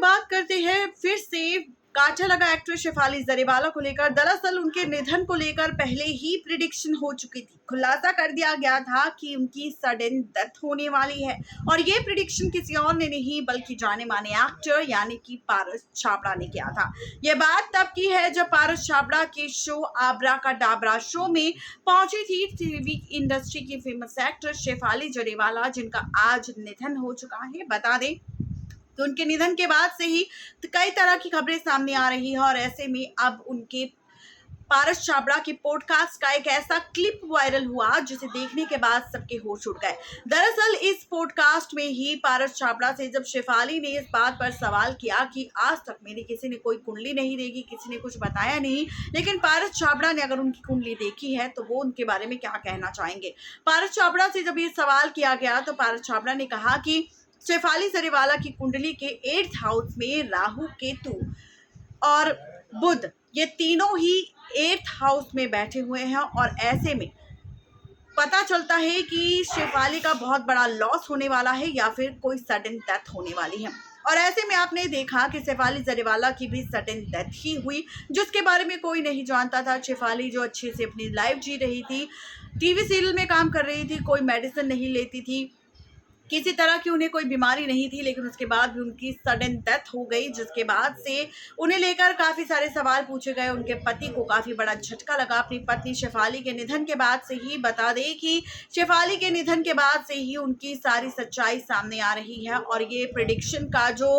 बात करते हैं फिर से कांटा लगा एक्ट्रेस शेफाली जरीवाला को लेकर। दरअसल उनके निधन को लेकर पहले ही प्रिडिक्शन हो चुकी थी। खुलासा कर दिया गया था कि उनकी सडन डेथ होने वाली है और ये प्रिडिक्शन किसी और ने नहीं बल्कि जाने माने एक्टर यानी कि पारस छाबड़ा ने किया था। ये बात तब की है जब पारस छाबड़ा के शो आबरा का डाबरा शो में पहुंची थी टीवी इंडस्ट्री की फेमस एक्ट्रेस शेफाली जरीवाला, जिनका आज निधन हो चुका है। बता दें तो उनके निधन के बाद से ही कई तरह की खबरें सामने आ रही है और ऐसे में अब उनके पारस छाबड़ा के पॉडकास्ट का एक ऐसा क्लिप वायरल हुआ जिसे देखने के बाद सबके होश उड़ गए। दरअसल इस पॉडकास्ट में ही पारस छाबड़ा से जब शेफाली ने इस बात पर सवाल किया कि आज तक मेरी किसी ने कोई कुंडली नहीं देखी, किसी ने कुछ बताया नहीं, लेकिन पारस छाबड़ा ने अगर उनकी कुंडली देखी है तो वो उनके बारे में क्या कहना चाहेंगे। पारस छाबड़ा से जब ये सवाल किया गया तो पारस छाबड़ा ने कहा कि शेफाली जरीवाला की कुंडली के 8th हाउस में राहु, केतु और बुध, ये तीनों ही 8th हाउस में बैठे हुए हैं और ऐसे में पता चलता है कि शेफाली का बहुत बड़ा लॉस होने वाला है या फिर कोई सडन डेथ होने वाली है। और ऐसे में आपने देखा कि शेफाली जरीवाला की भी सडन डेथ ही हुई, जिसके बारे में कोई नहीं जानता था। शेफाली जो अच्छे से अपनी लाइफ जी रही थी, टीवी सीरियल में काम कर रही थी, कोई मेडिसिन नहीं लेती थी, किसी तरह की उन्हें कोई बीमारी नहीं थी, लेकिन उसके बाद भी उनकी सडन डेथ हो गई, जिसके बाद से उन्हें लेकर काफ़ी सारे सवाल पूछे गए। उनके पति को काफ़ी बड़ा झटका लगा अपनी पत्नी शेफाली के निधन के बाद से ही। बता दें कि शेफाली के निधन के बाद से ही उनकी सारी सच्चाई सामने आ रही है और ये प्रेडिक्शन का जो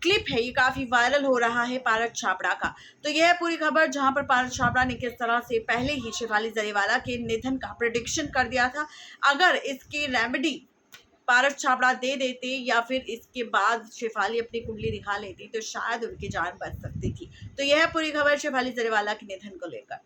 क्लिप है ये काफ़ी वायरल हो रहा है पारस छाबड़ा का। तो यह है पूरी खबर, जहां पर पारस छाबड़ा ने किस तरह से पहले ही शेफाली जरीवाला के निधन का प्रेडिक्शन कर दिया था। अगर इसकी रेमेडी पारस छाबड़ा दे देते या फिर इसके बाद शेफाली अपनी कुंडली दिखा लेती तो शायद उनकी जान बच सकती थी। तो यह पूरी खबर शेफाली जरीवाला के निधन को लेकर।